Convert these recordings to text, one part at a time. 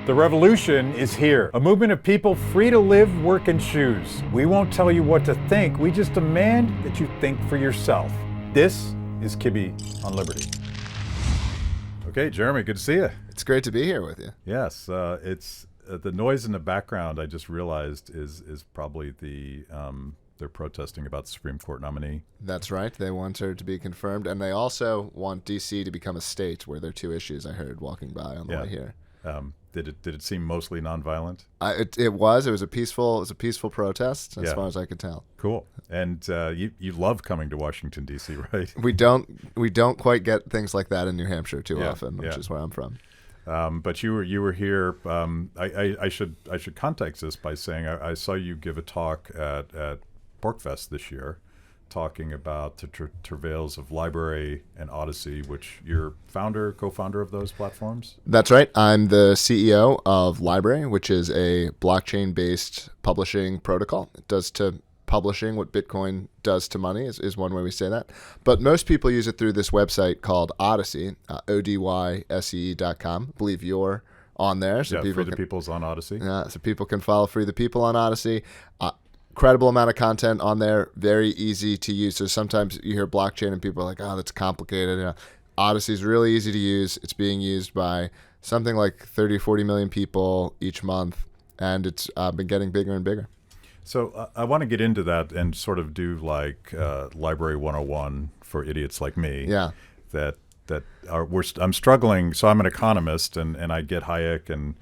The revolution is here. A movement of people free to live, work, and choose. We won't tell you what to think. We just demand that you think for yourself. This is Kibbe on Liberty. Okay, Jeremy, good to see you. It's great to be here with you. Yes, it's the noise in the background. I just realized is probably they're protesting about the Supreme Court nominee. That's right. They want her to be confirmed, and they also want D.C. to become a state where there are two issues. I heard walking by on the way here. Did it seem mostly nonviolent? It was a peaceful protest as far as I could tell. Cool. And you love coming to Washington D.C., right? We don't quite get things like that in New Hampshire too often, which is where I'm from. But you were here. I should context this by saying I saw you give a talk at PorcFest this year, talking about the travails of LBRY and Odyssey, which you're co-founder of those platforms? That's right. I'm the CEO of LBRY, which is a blockchain-based publishing protocol. It does to publishing what Bitcoin does to money is one way we say that. But most people use it through this website called Odyssey, ODYSE.com. I believe you're on there. So Free the People's on Odyssey. Yeah, so people can follow Free the People on Odyssey. Incredible amount of content on there, very easy to use. So sometimes you hear blockchain and people are like, oh, that's complicated. Odyssey is really easy to use. It's being used by something like 30 or 40 million people each month, and it's been getting bigger and bigger. So I want to get into that and sort of do like LBRY 101 for idiots like me. Yeah. I'm struggling. So I'm an economist, and I get Hayek and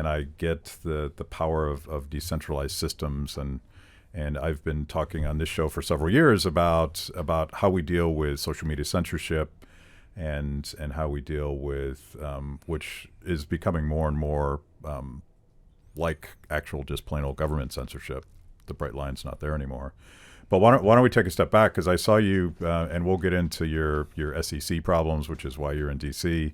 I get the power of decentralized systems, and I've been talking on this show for several years about how we deal with social media censorship and how we deal with which is becoming more and more like actual just plain old government censorship. The bright line's not there anymore. But why don't we take a step back, because I saw you, and we'll get into your SEC problems, which is why you're in D.C.,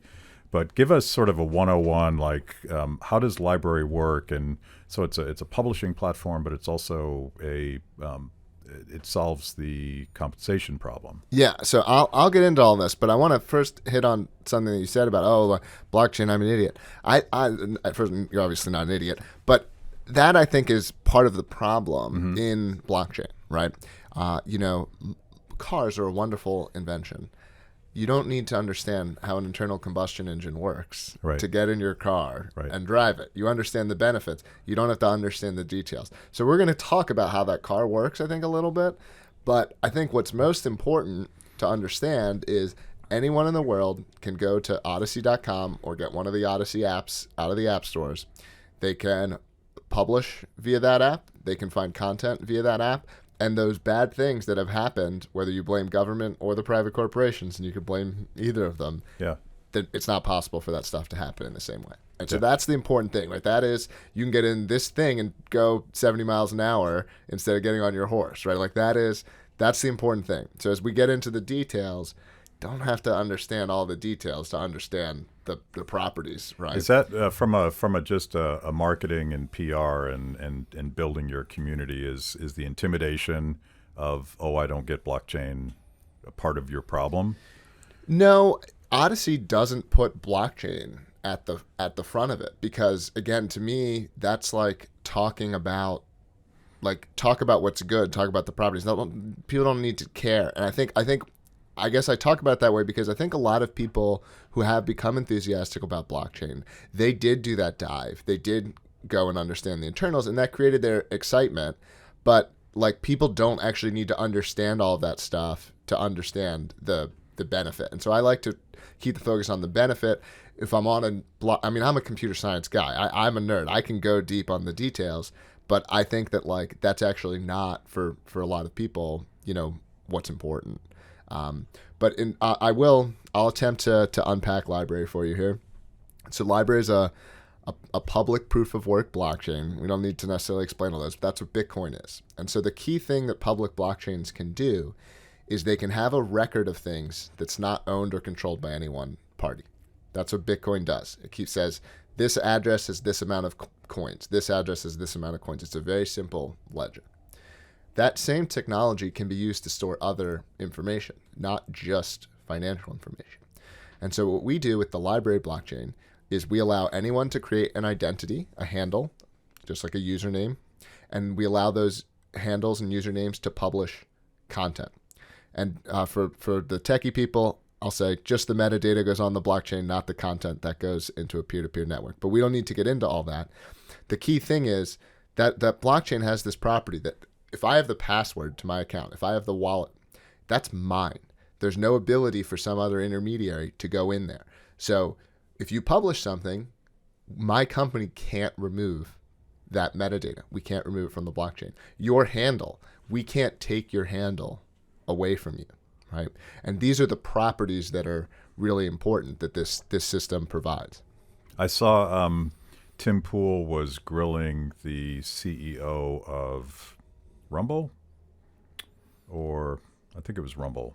but give us sort of a 101, like how does LBRY work? And so it's a publishing platform, but it's also it solves the compensation problem. Yeah, so I'll get into all this, but I want to first hit on something that you said about blockchain. I'm an idiot. First, you're obviously not an idiot, but that I think is part of the problem in blockchain, right? Cars are a wonderful invention. You don't need to understand how an internal combustion engine works to get in your car and drive it. You understand the benefits. You don't have to understand the details. So we're going to talk about how that car works, I think, a little bit. But I think what's most important to understand is anyone in the world can go to odyssey.com or get one of the Odyssey apps out of the app stores. They can publish via that app. They can find content via that app. And those bad things that have happened, whether you blame government or the private corporations, and you could blame either of them, that it's not possible for that stuff to happen in the same way. And so that's the important thing, right? That is, you can get in this thing and go 70 miles an hour instead of getting on your horse, right? Like that's the important thing. So as we get into the details, don't have to understand all the details to understand the properties, right? Is that from a marketing and PR and building your community is the intimidation of, I don't get blockchain, a part of your problem? No, Odyssey doesn't put blockchain at the front of it, because again, to me, that's like talk about what's good, talk about the properties. People don't need to care, and I guess I talk about it that way because I think a lot of people who have become enthusiastic about blockchain, they did do that dive. They did go and understand the internals, and that created their excitement. But people don't actually need to understand all of that stuff to understand the benefit. And so I like to keep the focus on the benefit. If I'm on I'm a computer science guy. I'm a nerd. I can go deep on the details, but I think that that's actually not for a lot of people, what's important. But I'll attempt to unpack LBRY for you here. So LBRY is a public proof of work blockchain. We don't need to necessarily explain all this, but that's what Bitcoin is. And so the key thing that public blockchains can do is they can have a record of things that's not owned or controlled by any one party. That's what Bitcoin does. It says this address is this amount of coins. This address is this amount of coins. It's a very simple ledger. That same technology can be used to store other information, not just financial information. And so what we do with the LBRY blockchain is we allow anyone to create an identity, a handle, just like a username, and we allow those handles and usernames to publish content. And for the techie people, I'll say just the metadata goes on the blockchain, not the content that goes into a peer-to-peer network. But we don't need to get into all that. The key thing is that blockchain has this property that if I have the password to my account, if I have the wallet, that's mine. There's no ability for some other intermediary to go in there. So if you publish something, my company can't remove that metadata. We can't remove it from the blockchain. Your handle, we can't take your handle away from you, right? And these are the properties that are really important that this system provides. I saw Tim Pool was grilling the CEO of Rumble, or I think it was Rumble.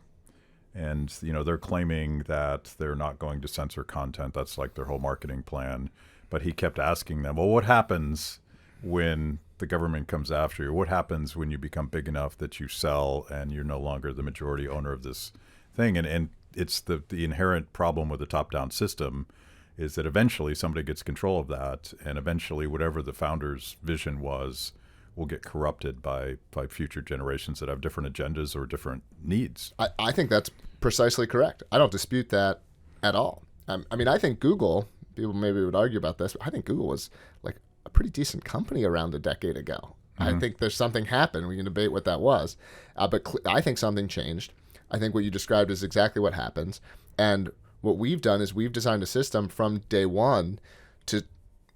And, they're claiming that they're not going to censor content. That's like their whole marketing plan. But he kept asking them, well, what happens when the government comes after you? What happens when you become big enough that you sell and you're no longer the majority owner of this thing? And it's the inherent problem with the top-down system is that eventually somebody gets control of that, and eventually whatever the founder's vision was will get corrupted by future generations that have different agendas or different needs. I think that's precisely correct. I don't dispute that at all. I think Google, people maybe would argue about this, but I think Google was like a pretty decent company around a decade ago. Mm-hmm. I think there's something happened. We can debate what that was. But I think something changed. I think what you described is exactly what happens. And what we've done is we've designed a system from day one to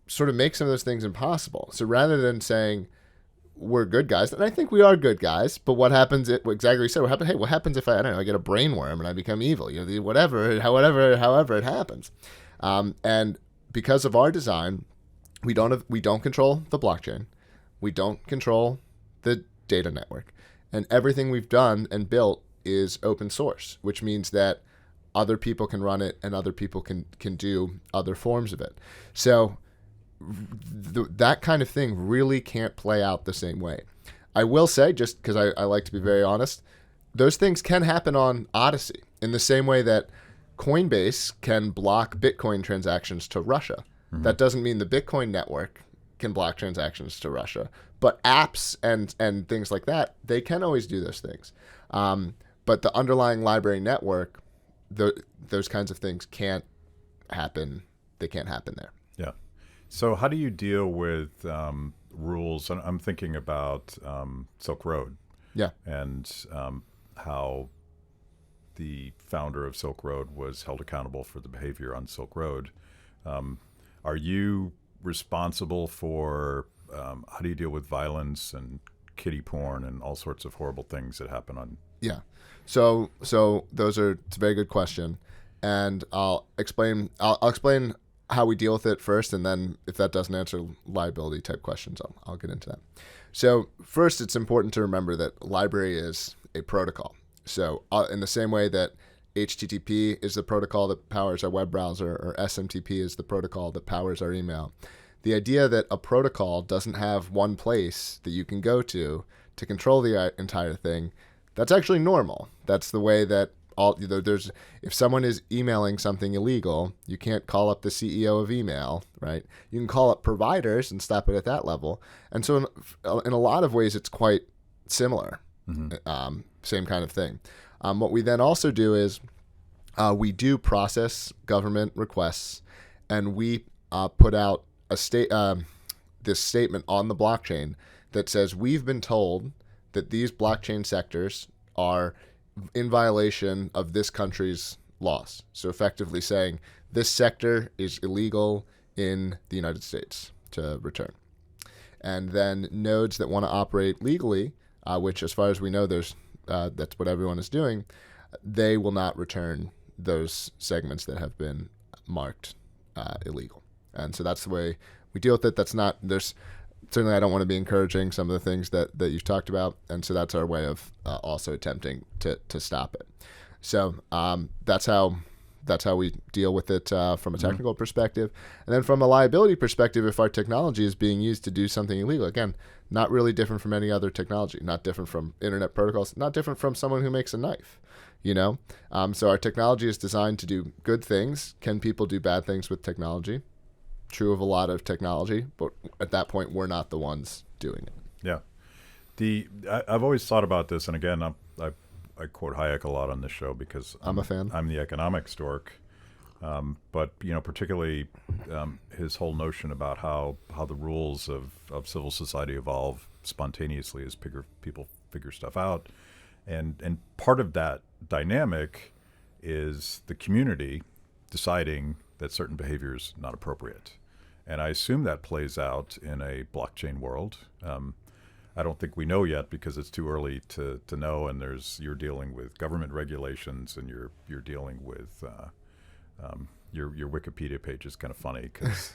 sort of make some of those things impossible. So rather than saying, we're good guys, and I think we are good guys, but what happens, exactly you said, what happens if I get a brainworm and I become evil, however it happens. And because of our design, we don't control the blockchain. We don't control the data network. And everything we've done and built is open source, which means that other people can run it and other people can do other forms of it. So that kind of thing really can't play out the same way. I will say, just because I like to be very honest, those things can happen on Odyssey in the same way that Coinbase can block Bitcoin transactions to Russia. Mm-hmm. That doesn't mean the Bitcoin network can block transactions to Russia, but apps and things like that, they can always do those things. But the underlying LBRY network, those kinds of things can't happen. They can't happen there. Yeah. So how do you deal with rules? I'm thinking about Silk Road. Yeah. And how the founder of Silk Road was held accountable for the behavior on Silk Road. Are you responsible for how do you deal with violence and kiddie porn and all sorts of horrible things that happen on? Yeah. So it's a very good question. And I'll explain how we deal with it first, and then if that doesn't answer liability type questions, I'll get into that. So first, it's important to remember that LBRY is a protocol. So in the same way that HTTP is the protocol that powers our web browser, or SMTP is the protocol that powers our email, the idea that a protocol doesn't have one place that you can go to control the entire thing, that's actually normal. That's the way that if someone is emailing something illegal, you can't call up the CEO of email, right? You can call up providers and stop it at that level. And so in a lot of ways, it's quite similar, mm-hmm. Same kind of thing. What we then also do is we do process government requests, and we put out this statement on the blockchain that says we've been told that these blockchain sectors are in violation of this country's laws. So effectively saying this sector is illegal in the United States to return. And then nodes that want to operate legally, which as far as we know, that's what everyone is doing, they will not return those segments that have been marked illegal. And so that's the way we deal with it. Certainly I don't want to be encouraging some of the things that you've talked about. And so that's our way of also attempting to stop it. So that's how we deal with it from a technical mm-hmm. perspective. And then from a liability perspective, if our technology is being used to do something illegal, again, not really different from any other technology, not different from internet protocols, not different from someone who makes a knife, So our technology is designed to do good things. Can people do bad things with technology? true of a lot of technology, but at that point, we're not the ones doing it. Yeah. I've always thought about this, and again, I quote Hayek a lot on this show because I'm a fan. I'm the economics dork. But particularly his whole notion about how the rules of civil society evolve spontaneously as people figure stuff out, and part of that dynamic is the community deciding that certain behavior is not appropriate, and I assume that plays out in a blockchain world. I don't think we know yet because it's too early to know, and you're dealing with government regulations, and you're dealing with your Wikipedia page is kind of funny because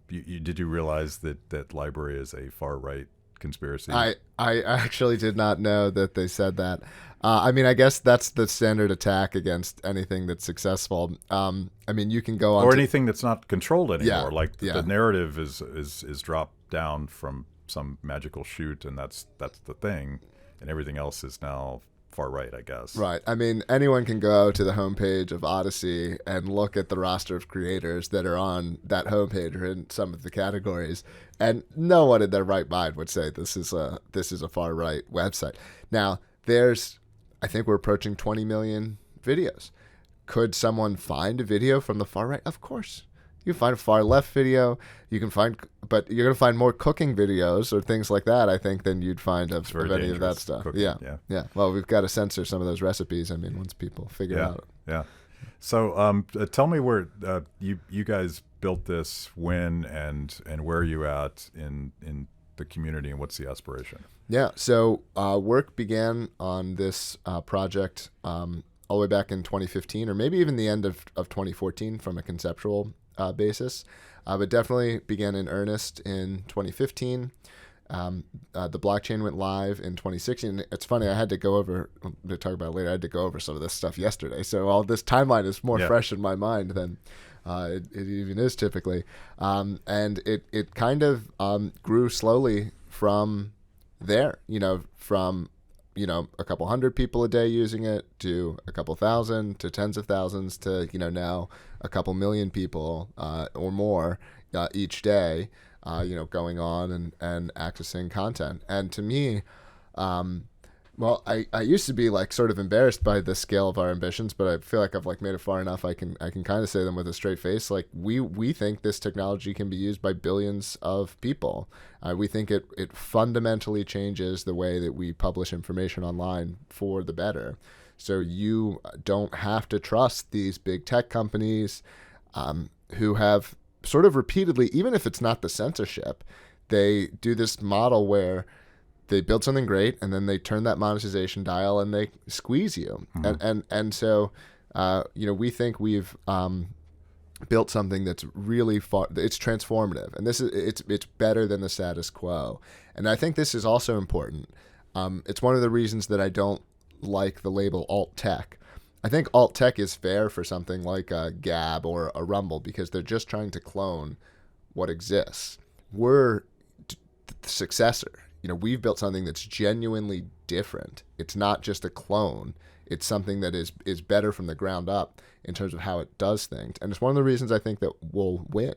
did you realize that LBRY is a far right conspiracy? I actually did not know that they said that. I mean, I guess that's the standard attack against anything that's successful. I mean, you can go on or anything that's not controlled anymore. Yeah, the narrative is dropped down from some magical chute, and that's the thing, and everything else is now far right, I guess. Right. I mean, anyone can go to the homepage of Odyssey and look at the roster of creators that are on that homepage or in some of the categories, and no one in their right mind would say this is a far right website. Now, I think we're approaching 20 million videos. Could someone find a video from the far right? Of course. You can find a far left video. But you're going to find more cooking videos or things like that, I think, than you'd find of any of that stuff. Cooking, yeah. Well, we've got to censor some of those recipes. I mean, once people figure out. Yeah. So tell me where you guys built this, when, and where are you at in the community, and what's the aspiration? Yeah. So work began on this project all the way back in 2015, or maybe even the end of 2014 from a conceptual basis, but definitely began in earnest in 2015. The blockchain went live in 2016. It's funny, I had to go over, to talk about it later, I had to go over some of this stuff yesterday. So all this timeline is more fresh in my mind than it even is typically. And it kind of grew slowly from there, from a couple hundred people a day using it to a couple thousand to tens of thousands to, now a couple million people or more each day, going on and accessing content. And to me, well, I used to be sort of embarrassed by the scale of our ambitions, but I feel like I've made it far enough. I can kind of say them with a straight face. We think this technology can be used by billions of people. We think it fundamentally changes the way that we publish information online for the better. So you don't have to trust these big tech companies who have sort of repeatedly, even if it's not the censorship, they do this model where they build something great and then they turn that monetization dial and they squeeze you. Mm-hmm. And so, we think we've built something that's really it's transformative, and it's better than the status quo. And I think this is also important. It's one of the reasons that I don't like the label alt tech. I think alt tech is fair for something like a Gab or a Rumble because they're just trying to clone what exists. We're the successor. We've built something that's genuinely different. It's not just a clone. It's something that is better from the ground up in terms of how it does things. And it's one of the reasons I think that we'll win.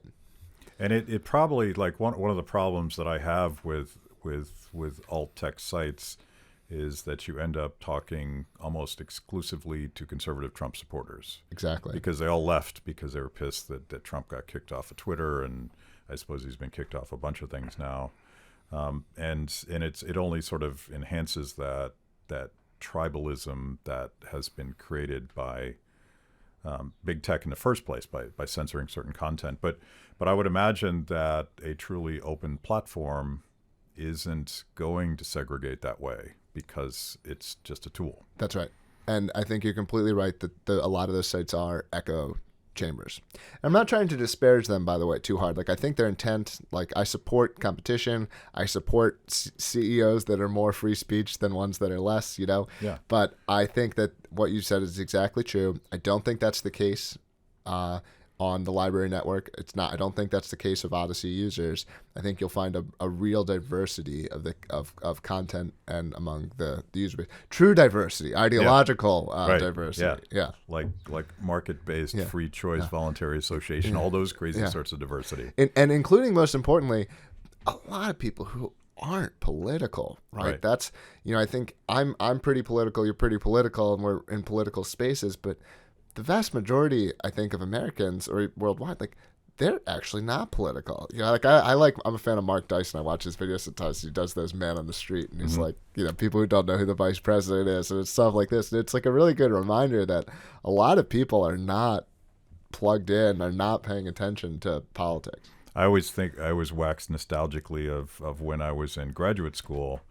And it probably, one of the problems that I have with alt tech sites is that you end up talking almost exclusively to conservative Trump supporters. Exactly. Because they all left because they were pissed that Trump got kicked off of Twitter, and I suppose he's been kicked off a bunch of things now. And it only sort of enhances that tribalism that has been created by big tech in the first place by censoring certain content. But I would imagine that a truly open platform isn't going to segregate that way because it's just a tool. That's right. And I think you're completely right that a lot of those sites are echo chambers. I'm not trying to disparage them, by the way, too hard. I think their intent, I support competition. I support CEOs that are more free speech than ones that are less, Yeah. But I think that what you said is exactly true. I don't think that's the case on on the LBRY network. It's not. I don't think that's the case of Odyssey users. I think you'll find a real diversity of content and among the user base. True diversity, ideological diversity. Yeah. Like market-based, free choice, voluntary association, all those crazy sorts of diversity. And including, most importantly, a lot of people who aren't political, right? That's, I think I'm pretty political, you're pretty political, and we're in political spaces, but the vast majority, I think, of Americans or worldwide, like, they're actually not political. Like I'm a fan of Mark Dyson. I watch his videos sometimes. He does those Man on the Street, and he's like, people who don't know who the vice president is, and it's stuff like this. And it's like a really good reminder that a lot of people are not plugged in, are not paying attention to politics. I always wax nostalgically of when I was in graduate school,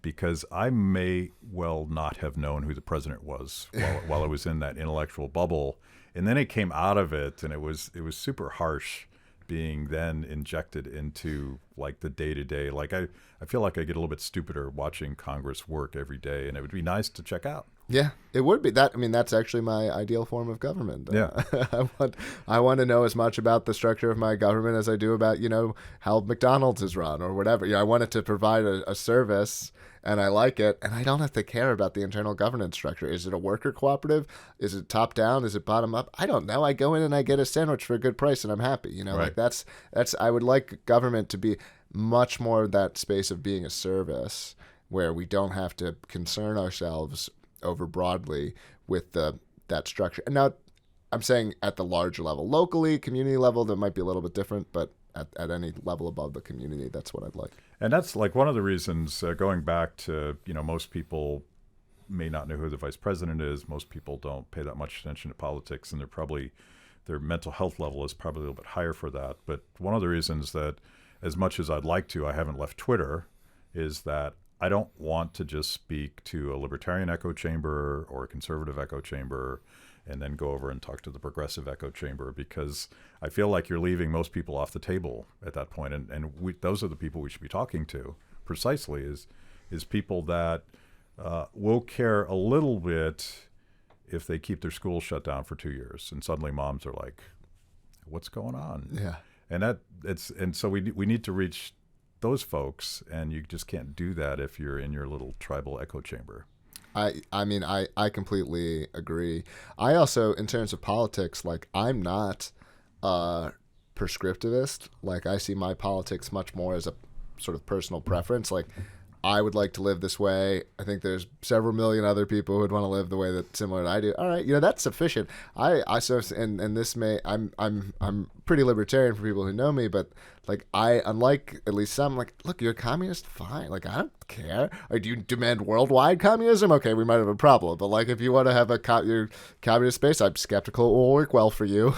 because I may well not have known who the president was while I was in that intellectual bubble. And then it came out of it, and it was super harsh being then injected into like the day-to-day. Like I feel like I get a little bit stupider watching Congress work every day, and it would be nice to check out. Yeah, it would be that. I mean, that's actually my ideal form of government. Yeah, I want to know as much about the structure of my government as I do about how McDonald's is run or whatever. I want it to provide a service, and I like it, and I don't have to care about the internal governance structure. Is it a worker cooperative? Is it top down? Is it bottom up? I don't know. I go in and I get a sandwich for a good price, and I'm happy. Like that's. I would like government to be much more that space of being a service where we don't have to concern ourselves over broadly with that structure. And now I'm saying at the larger level, locally, community level, that might be a little bit different, but at any level above the community, that's what I'd like. And that's like one of the reasons, going back to, most people may not know who the vice president is. Most people don't pay that much attention to politics, and their mental health level is probably a little bit higher for that. But one of the reasons that, as much as I'd like to, I haven't left Twitter, is that I don't want to just speak to a libertarian echo chamber or a conservative echo chamber and then go over and talk to the progressive echo chamber, because I feel like you're leaving most people off the table at that point. And those are the people we should be talking to precisely, is people that will care a little bit if they keep their schools shut down for 2 years and suddenly moms are like, what's going on? Yeah. And so we need to reach those folks, and you just can't do that if you're in your little tribal echo chamber. I completely agree. I also, in terms of politics, like, I'm not a prescriptivist. Like, I see my politics much more as a sort of personal preference. Like, I would like to live this way. I think there's several million other people who would want to live the way that similar to I do. All right, that's sufficient. I'm pretty libertarian for people who know me, but like, unlike at least some, like, look, you're a communist, fine. Like, I don't care. Or do you demand worldwide communism? Okay, we might have a problem. But like, if you want to have your communist space, I'm skeptical it will work well for you.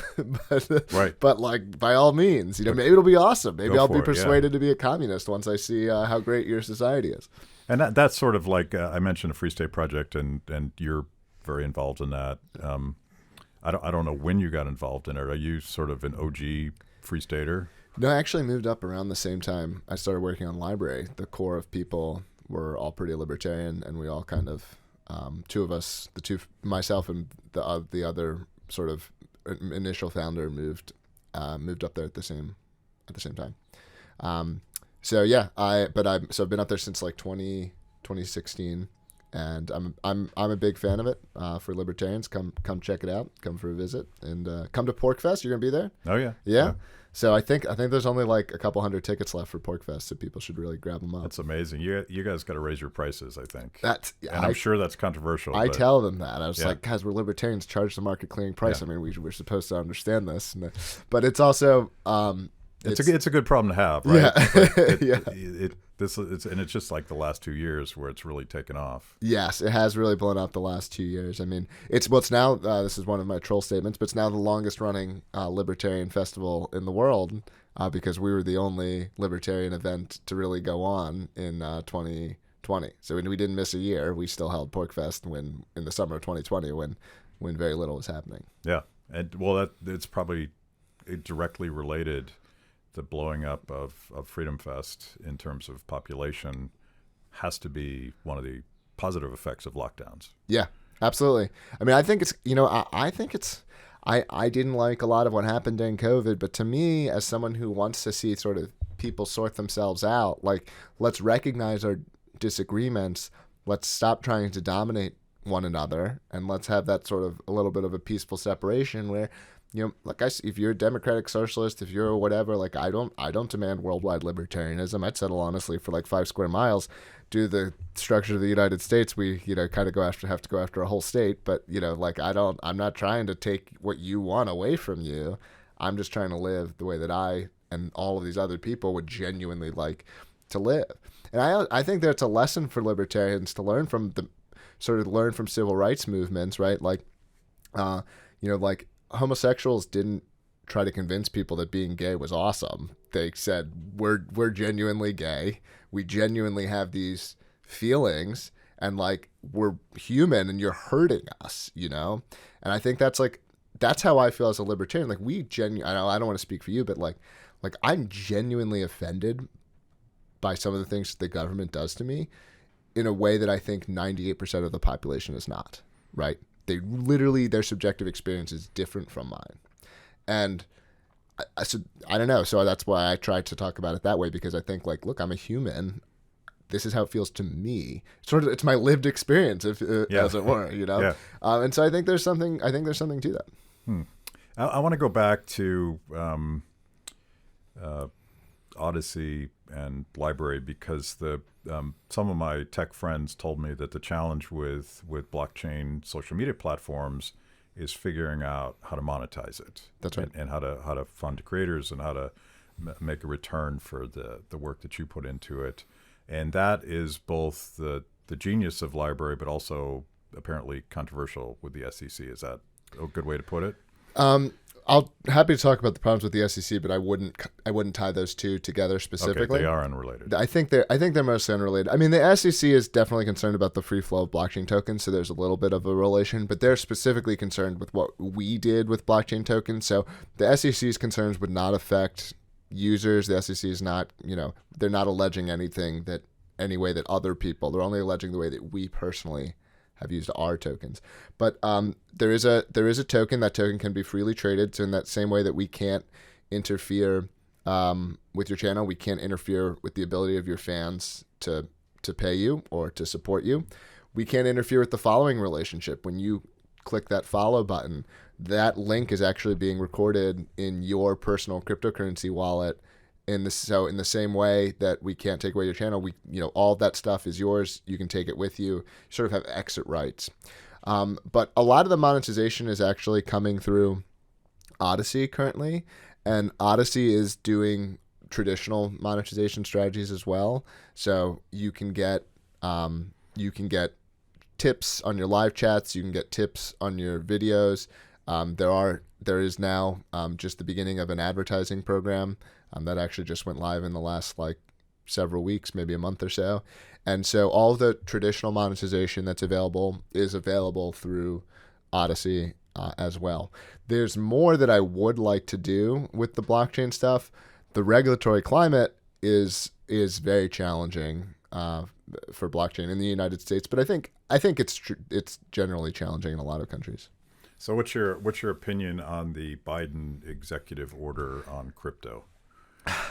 But like, by all means, maybe it'll be awesome. Maybe I'll be persuaded to be a communist once I see how great your society is. And that's sort of like, I mentioned a Free State Project, and you're very involved in that. I don't know when you got involved in it. Are you sort of an OG Free Stater? No, I actually moved up around the same time I started working on LBRY. The core of people were all pretty libertarian, and we all kind of, myself and the other sort of initial founder moved up there at the same time. So yeah, I've been up there since like 2016, and I'm a big fan of it. For libertarians, come check it out. Come for a visit, and come to PorcFest. You're gonna be there? Oh yeah. Yeah. So I think there's only like a couple hundred tickets left for PorcFest, so people should really grab them up. That's amazing. You guys got to raise your prices, I think. I'm sure that's controversial. I tell them that. I was like, guys, we're libertarians. Charge the market clearing price. I mean, we're supposed to understand this, but it's also it's a good problem to have, right? Yeah. It's just like the last 2 years where it's really taken off. Yes, it has really blown up the last 2 years. I mean, it's now. This is one of my troll statements, but it's now the longest running libertarian festival in the world, because we were the only libertarian event to really go on in 2020. So we didn't miss a year. We still held PorcFest in the summer of 2020 when very little was happening. Yeah, and well, it's probably directly related. The blowing up of Freedom Fest in terms of population has to be one of the positive effects of lockdowns. Yeah, absolutely. I mean, I think it's I didn't like a lot of what happened during COVID, but to me, as someone who wants to see sort of people sort themselves out, like, let's recognize our disagreements, let's stop trying to dominate one another, and let's have that sort of a little bit of a peaceful separation where, like if you're a democratic socialist, if you're whatever, like I don't demand worldwide libertarianism. I'd settle honestly for like 5 square miles. Due to the structure of the United States, we kind of have to go after a whole state. But like I'm not trying to take what you want away from you. I'm just trying to live the way that I and all of these other people would genuinely like to live. And I think that's a lesson for libertarians to learn from civil rights movements, right? Like, like homosexuals didn't try to convince people that being gay was awesome. They said, we're genuinely gay. We genuinely have these feelings, and like we're human, and you're hurting us, And I think that's how I feel as a libertarian. Like I don't want to speak for you, but like I'm genuinely offended by some of the things the government does to me in a way that I think 98% of the population is not, right? Their subjective experience is different from mine. And I don't know. So that's why I try to talk about it that way, because I think like, look, I'm a human. This is how it feels to me. It's my lived experience, as it were, Yeah. And so I think there's something to that. I want to go back to Odyssey and LBRY, because some of my tech friends told me that the challenge with blockchain social media platforms is figuring out how to monetize it. That's right. And how to fund creators, and how to make a return for the work that you put into it. And that is both the genius of LBRY, but also apparently controversial with the SEC. Is that a good way to put it? I'll happy to talk about the problems with the SEC, but I wouldn't tie those two together specifically. Okay, they are unrelated. I think they're mostly unrelated. I mean, the SEC is definitely concerned about the free flow of blockchain tokens, so there's a little bit of a relation, but they're specifically concerned with what we did with blockchain tokens. So the SEC's concerns would not affect users. The SEC is not, they're not alleging any way that other people. They're only alleging the way that we personally have used our tokens. But there is a token. That token can be freely traded. So in that same way that we can't interfere with your channel, we can't interfere with the ability of your fans to pay you or to support you. We can't interfere with the following relationship. When you click that follow button, that link is actually being recorded in your personal cryptocurrency wallet. In the same way that we can't take away your channel, all of that stuff is yours. You can take it with you. You sort of have exit rights. But a lot of the monetization is actually coming through Odyssey currently, and Odyssey is doing traditional monetization strategies as well. So you can get tips on your live chats. You can get tips on your videos. There is now just the beginning of an advertising program that actually just went live in the last several weeks, maybe a month or so. And so all the traditional monetization that's available is available through Odyssey as well. There's more that I would like to do with the blockchain stuff. The regulatory climate is very challenging for blockchain in the United States, but I think it's generally challenging in a lot of countries. So what's your opinion on the Biden executive order on crypto?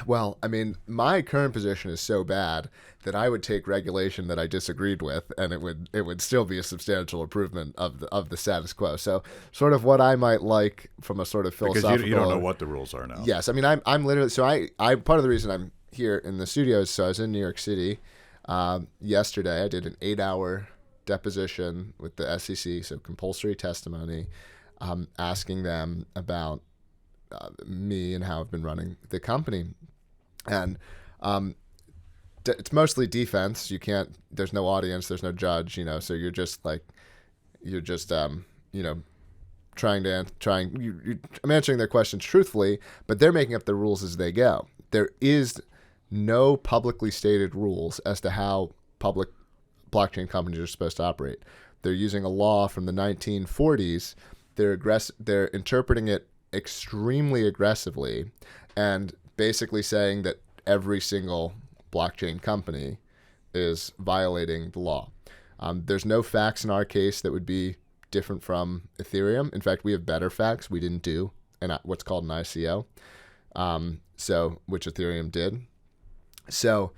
Well, I mean, my current position is so bad that I would take regulation that I disagreed with, and it would still be a substantial improvement of the status quo. So, sort of what I might like from a sort of philosophical. Because you don't know what the rules are now. Yes, I mean, I'm literally. So I part of the reason I'm here in the studios. So I was in New York City yesterday. I did an 8-hour deposition with the SEC, so compulsory testimony, asking them about me and how I've been running the company. And it's mostly defense. You can't, there's no audience, there's no judge, so you're just I'm answering their questions truthfully, but they're making up the rules as they go. There is no publicly stated rules as to how public blockchain companies are supposed to operate. They're using a law from the 1940s. They're interpreting it extremely aggressively and basically saying that every single blockchain company is violating the law. There's no facts in our case that would be different from Ethereum. In fact, we have better facts. We didn't do what's called an ICO, which Ethereum did. So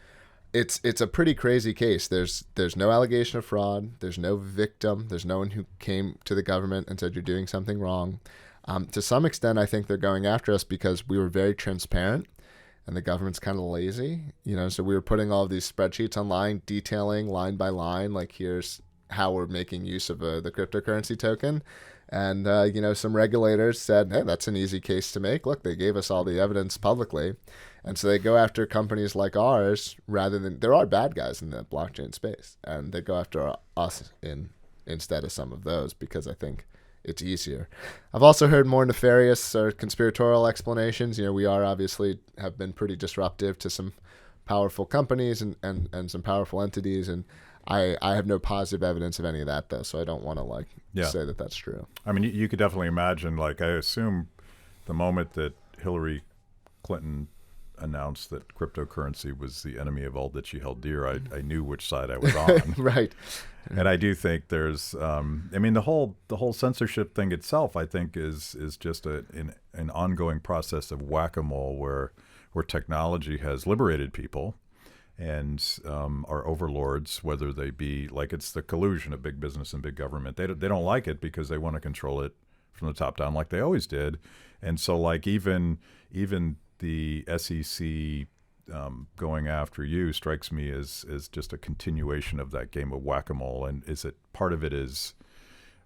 it's a pretty crazy case. There's no allegation of fraud. There's no victim. There's no one who came to the government and said you're doing something wrong. To some extent, I think they're going after us because we were very transparent, and the government's kind of lazy. So we were putting all of these spreadsheets online, detailing line by line, like here's how we're making use of the cryptocurrency token. And, some regulators said, hey, that's an easy case to make. Look, they gave us all the evidence publicly. And so they go after companies like ours rather than, there are bad guys in the blockchain space. And they go after us instead of some of those because I think it's easier. I've also heard more nefarious or conspiratorial explanations. We are obviously have been pretty disruptive to some powerful companies and some powerful entities. And I have no positive evidence of any of that, though, so I don't want to say that that's true. I mean, you could definitely imagine, I assume the moment that Hillary Clinton announced that cryptocurrency was the enemy of all that she held dear, I knew which side I was on. Right. And I do think there's, the whole censorship thing itself, I think, is just an ongoing process of whack-a-mole where technology has liberated people. And our overlords, whether they be it's the collusion of big business and big government, they don't like it because they want to control it from the top down like they always did. And so even the SEC going after you strikes me as just a continuation of that game of whack-a-mole. And part of it is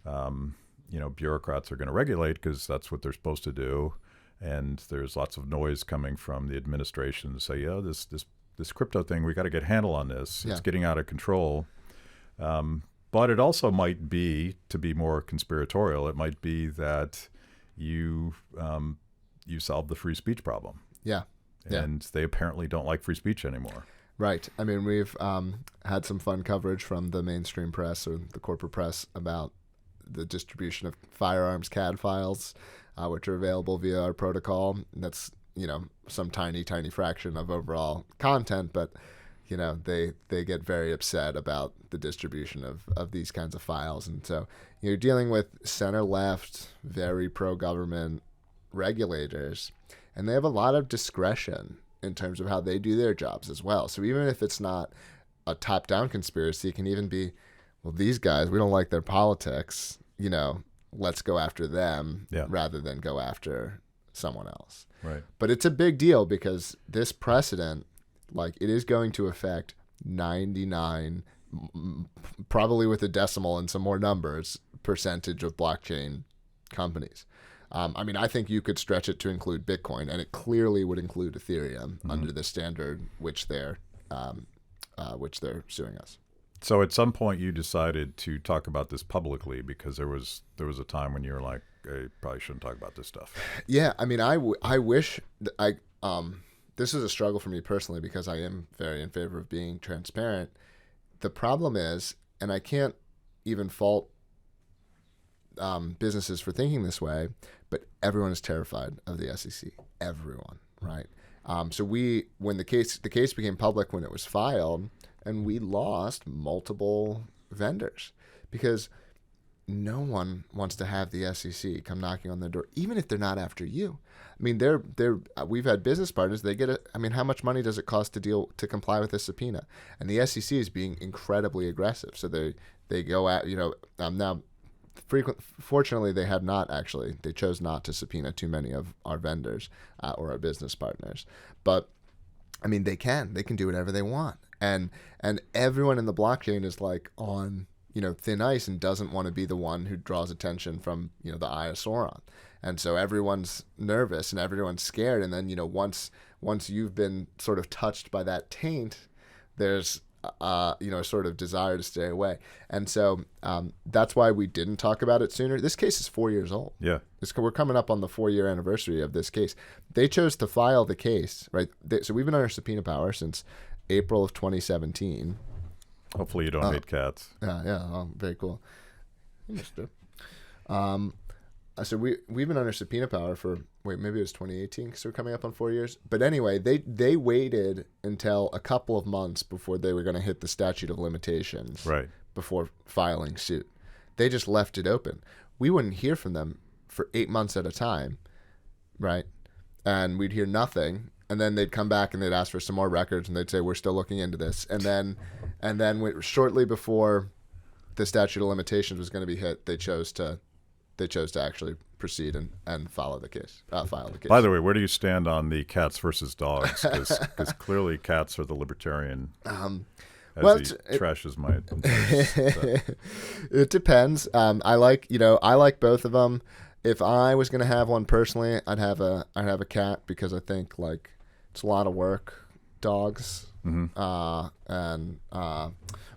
bureaucrats are going to regulate because that's what they're supposed to do. And there's lots of noise coming from the administration to say, this crypto thing, we got to get a handle on this. It's getting out of control. But it also might be, to be more conspiratorial, it might be that you solved the free speech problem. Yeah. And they apparently don't like free speech anymore. Right. I mean, we've had some fun coverage from the mainstream press or the corporate press about the distribution of firearms CAD files, which are available via our protocol. That's some tiny fraction of overall content, but they get very upset about the distribution of these kinds of files. And so you're dealing with center left, very pro-government regulators, and they have a lot of discretion in terms of how they do their jobs as well. So even if it's not a top-down conspiracy, it can even be, well, these guys, we don't like their politics, let's go after them rather than go after someone else. Right. But it's a big deal because this precedent, it is going to affect 99, probably with a decimal and some more numbers, percentage of blockchain companies. I think you could stretch it to include Bitcoin, and it clearly would include Ethereum under the standard which they're suing us. So at some point you decided to talk about this publicly because there was a time when you were like, I probably shouldn't talk about this stuff. Yeah, I wish this is a struggle for me personally because I am very in favor of being transparent. The problem is, and I can't even fault businesses for thinking this way, but everyone is terrified of the SEC. Everyone, right? So when the case became public when it was filed, and we lost multiple vendors because no one wants to have the SEC come knocking on their door, even if they're not after you. I mean, we've had business partners. They get how much money does it cost to comply with a subpoena? And the SEC is being incredibly aggressive. So they go at now. Fortunately, they have not actually. They chose not to subpoena too many of our vendors or our business partners. But they can do whatever they want, and everyone in the blockchain is on thin ice and doesn't want to be the one who draws attention from the Eye of Sauron. And so everyone's nervous and everyone's scared. And then once you've been sort of touched by that taint, there's a sort of desire to stay away. And so that's why we didn't talk about it sooner. This case is 4 years old. Yeah, we're coming up on the 4-year anniversary of this case. They chose to file the case, right? So we've been under subpoena power since April of 2017. Hopefully you don't hate cats. Yeah, very cool. Mister. So we've been under subpoena power for, maybe it was 2018 because we're coming up on 4 years. But anyway, they waited until a couple of months before they were going to hit the statute of limitations right. before filing suit. they just left it open. We wouldn't hear from them for 8 months at a time, right? And we'd hear nothing, and then they'd come back and they'd ask for some more records, and they'd say, we're still looking into this. And then shortly before the statute of limitations was going to be hit, they chose to actually proceed and file the case. By the way, where do you stand on the cats versus dogs? Because clearly cats are the libertarian. As he trashes my. It depends. I like both of them. If I was gonna have one personally, I'd have a cat, because I think like it's a lot of work. Dogs, but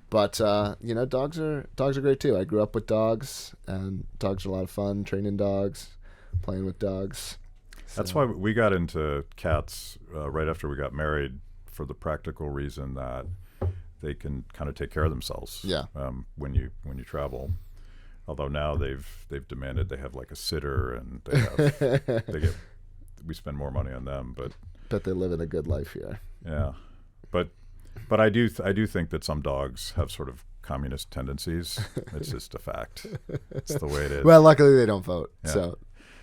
dogs are great too. I grew up with dogs, and dogs are a lot of fun. Training dogs, playing with dogs. That's why we got into cats right after we got married, for the practical reason that they can kind of take care of themselves. Yeah. When you travel, although now they've demanded they have like a sitter, and we spend more money on them, but they live in a good life here. Yeah, but I do think that some dogs have sort of communist tendencies. It's just a fact. It's the way it is. Well, luckily they don't vote. Yeah.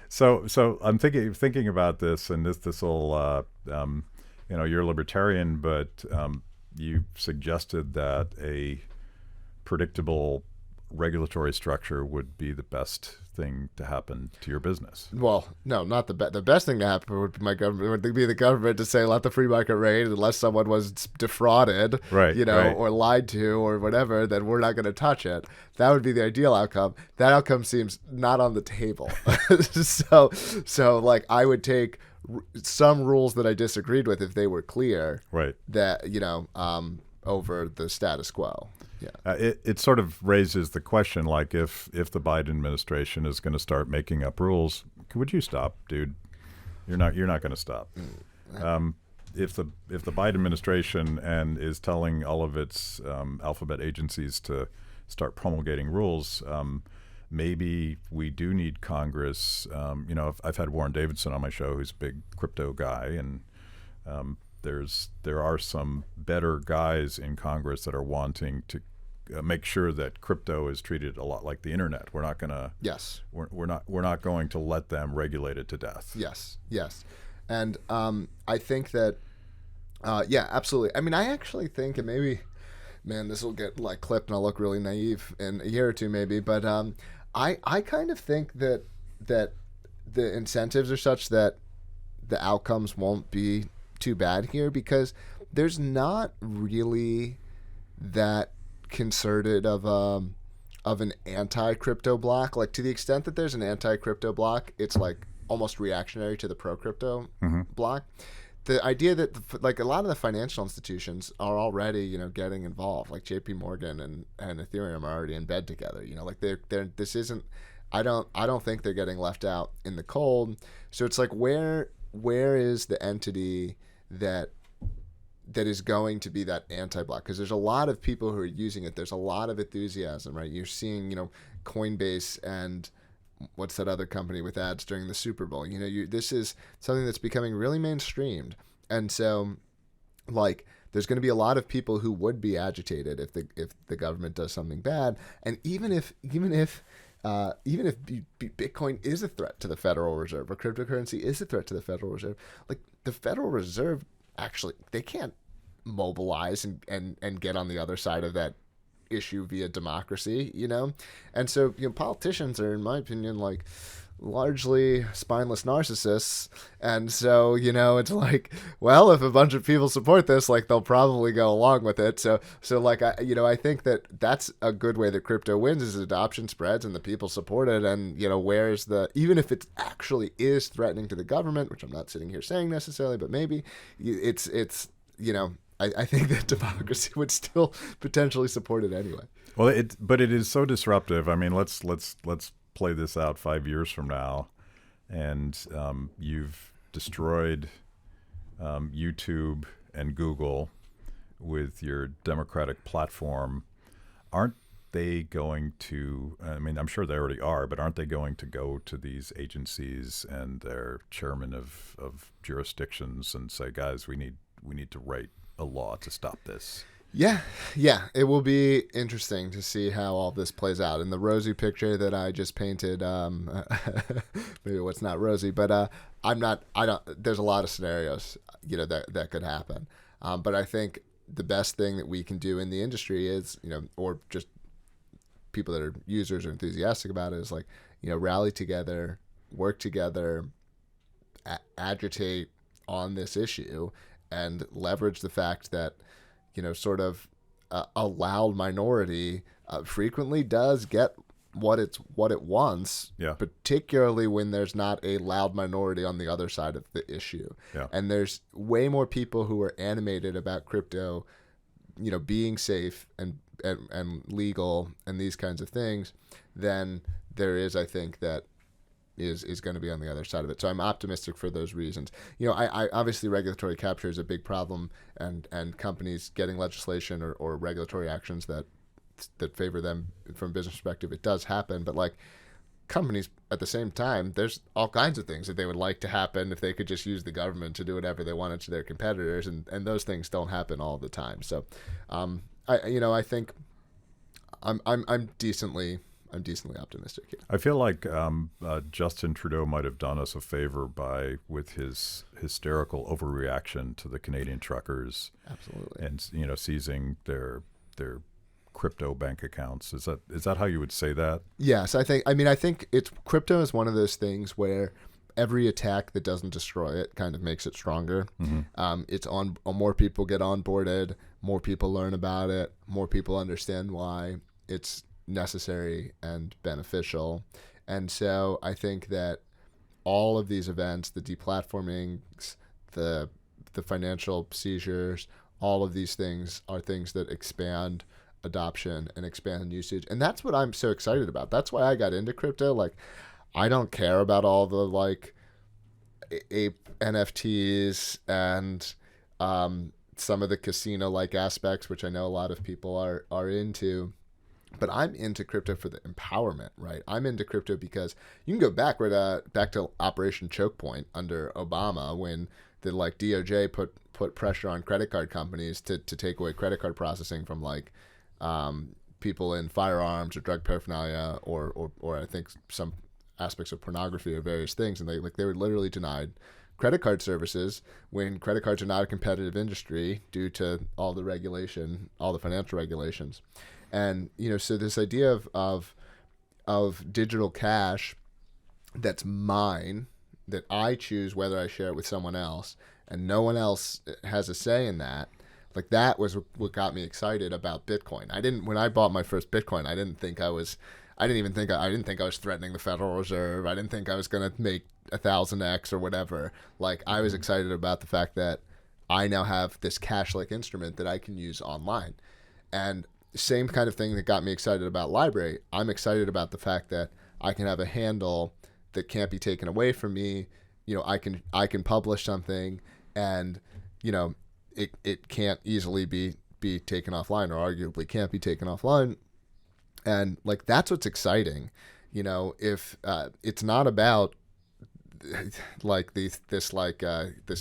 So I'm thinking about this, and this will you're a libertarian, but you suggested that a predictable regulatory structure would be the best thing to happen to your business. Well, no, not the best. The best thing to happen would be the government to say, let the free market reign, unless someone was defrauded, right, or lied to or whatever, then we're not going to touch it. That would be the ideal outcome. That outcome seems not on the table. So like I would take some rules that I disagreed with if they were clear, right, that over the status quo. Yeah. It sort of raises the question, like if the Biden administration is going to start making up rules, would you stop, dude? You're not going to stop. If the Biden administration is telling all of its alphabet agencies to start promulgating rules, maybe we do need Congress. I've had Warren Davidson on my show, who's a big crypto guy, and there are some better guys in Congress that are wanting to make sure that crypto is treated a lot like the internet. We're not gonna. Yes. We're not going to let them regulate it to death. Yes. And I think that, absolutely. I mean, I actually think, and maybe, man, this will get like clipped and I'll look really naive in a year or two maybe, but I kind of think that the incentives are such that the outcomes won't be too bad here, because there's not really that concerted of an anti-crypto block. Like, to the extent that there's an anti-crypto block, it's like almost reactionary to the pro-crypto block. The idea that like a lot of the financial institutions are already getting involved, like JP Morgan and Ethereum are already in bed together. Like they're this isn't. I don't think they're getting left out in the cold. So it's like where is the entity that is going to be that anti-block? Because there's a lot of people who are using it. There's a lot of enthusiasm, right? You're seeing, Coinbase and what's that other company with ads during the Super Bowl? This is something that's becoming really mainstreamed. And so, like, there's going to be a lot of people who would be agitated if the government does something bad. And even if Bitcoin is a threat to the Federal Reserve, or cryptocurrency is a threat to the Federal Reserve, like the Federal Reserve actually, they can't mobilize and get on the other side of that issue via democracy, and so politicians are, in my opinion, like largely spineless narcissists, and so it's like, well, if a bunch of people support this, like they'll probably go along with it. So like I think that's a good way that crypto wins, is adoption spreads and the people support it, and where's even if it actually is threatening to the government, which I'm not sitting here saying necessarily, but maybe it's I think that democracy would still potentially support it anyway. Well, but it is so disruptive. I mean, let's play this out 5 years from now, and you've destroyed YouTube and Google with your democratic platform. Aren't they going to, I mean, I'm sure they already are, but aren't they going to go to these agencies and their chairman of jurisdictions and say, guys, we need to write a law to stop this? Yeah, it will be interesting to see how all this plays out. In the rosy picture that I just painted, maybe what's not rosy, but I'm not. I don't. There's a lot of scenarios, that could happen. But I think the best thing that we can do in the industry is, or just people that are users or enthusiastic about it, is like, rally together, work together, agitate on this issue, and leverage the fact that sort of a loud minority frequently does get what it wants, Yeah. particularly when there's not a loud minority on the other side of the issue. Yeah. And there's way more people who are animated about crypto, being safe and legal and these kinds of things than there is, I think, that is going to be on the other side of it. So I'm optimistic for those reasons. I obviously regulatory capture is a big problem, and companies getting legislation or regulatory actions that favor them from a business perspective, it does happen. But like companies at the same time, there's all kinds of things that they would like to happen if they could just use the government to do whatever they wanted to their competitors, and those things don't happen all the time. So I think I'm decently optimistic here. I feel like Justin Trudeau might have done us a favor with his hysterical overreaction to the Canadian truckers. Absolutely. And seizing their crypto bank accounts. Is that how you would say that? Yes, I think it's crypto is one of those things where every attack that doesn't destroy it kind of makes it stronger. Mm-hmm. It's on more people get onboarded, more people learn about it, more people understand why it's necessary and beneficial. And so I think that all of these events, the deplatformings, the financial seizures, all of these things are things that expand adoption and expand usage. And that's what I'm so excited about. That's why I got into crypto. Like, I don't care about all the like ape NFTs and some of the casino like aspects, which I know a lot of people are into. But I'm into crypto for the empowerment, right? I'm into crypto because you can go back back to Operation Choke Point under Obama, when the like DOJ put pressure on credit card companies to take away credit card processing from like people in firearms or drug paraphernalia or I think some aspects of pornography or various things, and they were literally denied credit card services when credit cards are not a competitive industry due to all the regulation, all the financial regulations. And so this idea of digital cash that's mine, that I choose whether I share it with someone else, and no one else has a say in that. Like, that was what got me excited about Bitcoin. When I bought my first Bitcoin, I didn't think I was threatening the Federal Reserve. I didn't think I was going to make 1,000x or whatever. Like, I was excited about the fact that I now have this cash-like instrument that I can use online. And same kind of thing that got me excited about LBRY. I'm excited about the fact that I can have a handle that can't be taken away from me. I can publish something, and it can't easily be taken offline, or arguably can't be taken offline. And like, that's what's exciting. If it's not about like this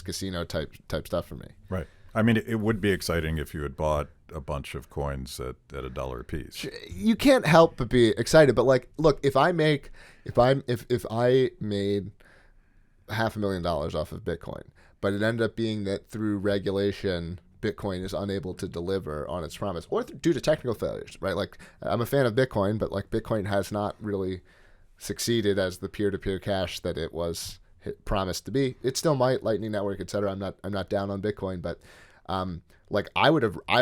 casino type stuff for me. Right. I mean, it would be exciting if you had bought a bunch of coins at $1 a piece. You can't help but be excited. But like, look, if I made $500,000 off of Bitcoin, but it ended up being that through regulation, Bitcoin is unable to deliver on its promise, or due to technical failures, right? Like, I'm a fan of Bitcoin, but like, Bitcoin has not really succeeded as the peer-to-peer cash that it was promised to be. It still might, Lightning Network, etc. I'm not down on Bitcoin, but like, I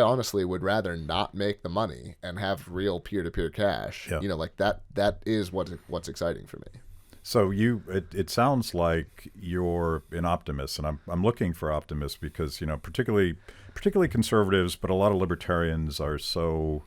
honestly would rather not make the money and have real peer-to-peer cash. Yeah. Like that is what's exciting for me. So it sounds like you're an optimist, and I'm looking for optimists because particularly conservatives, but a lot of libertarians are so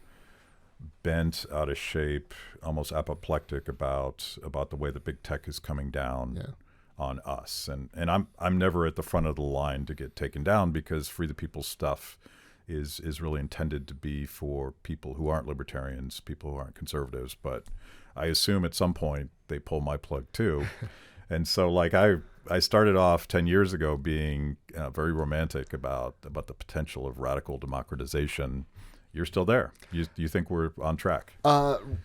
bent out of shape, almost apoplectic about the way that big tech is coming down on us, and I'm never at the front of the line to get taken down, because Free the People stuff is really intended to be for people who aren't libertarians, people who aren't conservatives, but I assume at some point they pull my plug too. And so like I started off 10 years ago being very romantic about the potential of radical democratization. You're still there. You think we're on track? I'm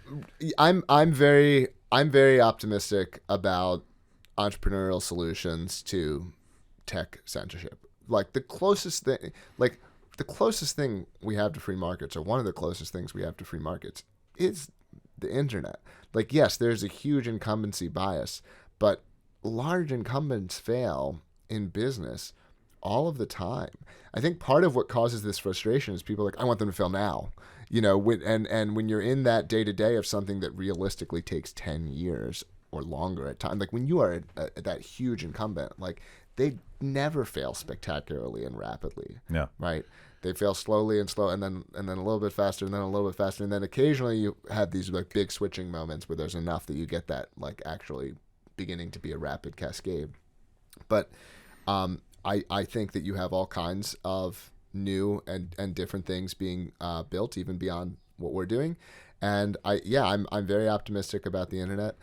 very optimistic about entrepreneurial solutions to tech censorship. Like the closest thing we have to free markets, or one of the closest things we have to free markets, is the internet. Like, yes, there's a huge incumbency bias, but large incumbents fail in business all of the time. I think part of what causes this frustration is people are like, I want them to fail now. And when you're in that day to day of something that realistically takes 10 years or longer at time, like when you are that huge incumbent, like they never fail spectacularly and rapidly. Yeah. Right. They fail slowly and slow, and then a little bit faster, and then a little bit faster, and then occasionally you have these like big switching moments where there's enough that you get that like actually beginning to be a rapid cascade. But I think that you have all kinds of new and different things being built even beyond what we're doing. And I'm very optimistic about the internet.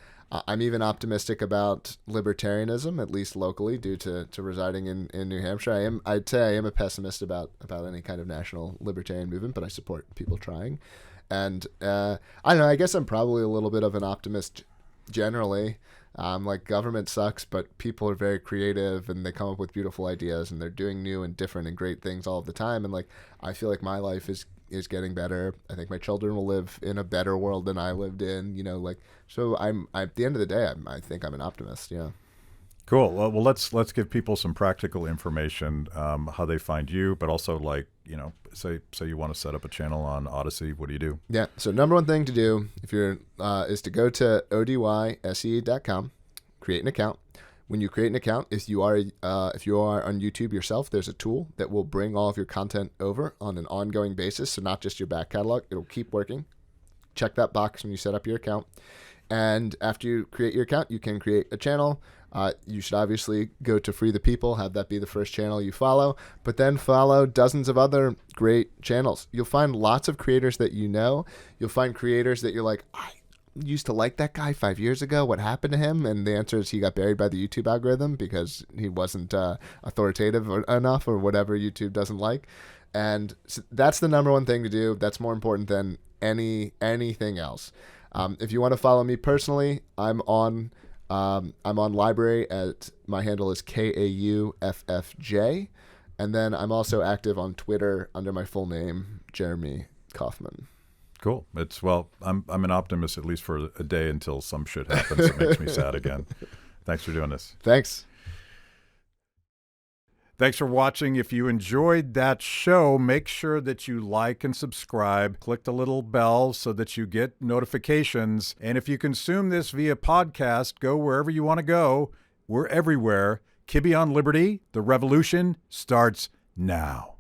I'm even optimistic about libertarianism, at least locally, due to residing in New Hampshire. I'd say I am a pessimist about any kind of national libertarian movement, but I support people trying. And I don't know, I guess I'm probably a little bit of an optimist generally. Like government sucks, but people are very creative and they come up with beautiful ideas and they're doing new and different and great things all of the time. And like, I feel like my life is getting better. I think my children will live in a better world than I lived in, so I'm at the end of the day, I think I'm an optimist. Yeah. Cool. Well, let's give people some practical information, how they find you, but also like, say you want to set up a channel on Odyssey. What do you do? Yeah. So number one thing to do if you're is to go to odysee.com, create an account. When you create an account, if you are on YouTube yourself, there's a tool that will bring all of your content over on an ongoing basis. So not just your back catalog. It'll keep working. Check that box when you set up your account. And after you create your account, you can create a channel. You should obviously go to Free the People, have that be the first channel you follow, but then follow dozens of other great channels. You'll find lots of creators that you know. You'll find creators that you're like, I used to like that guy 5 years ago. What happened to him? And the answer is he got buried by the YouTube algorithm because he wasn't authoritative enough or whatever YouTube doesn't like. And so that's the number one thing to do. That's more important than anything else. If you want to follow me personally, I'm on LBRY at my handle is KAUFFJ, and then I'm also active on Twitter under my full name, Jeremy Kauffman. Cool. I'm an optimist at least for a day until some shit happens that makes me sad again. Thanks for doing this. Thanks. Thanks for watching. If you enjoyed that show, make sure that you like and subscribe. Click the little bell so that you get notifications. And if you consume this via podcast, go wherever you want to go. We're everywhere. Kibbe on Liberty. The revolution starts now.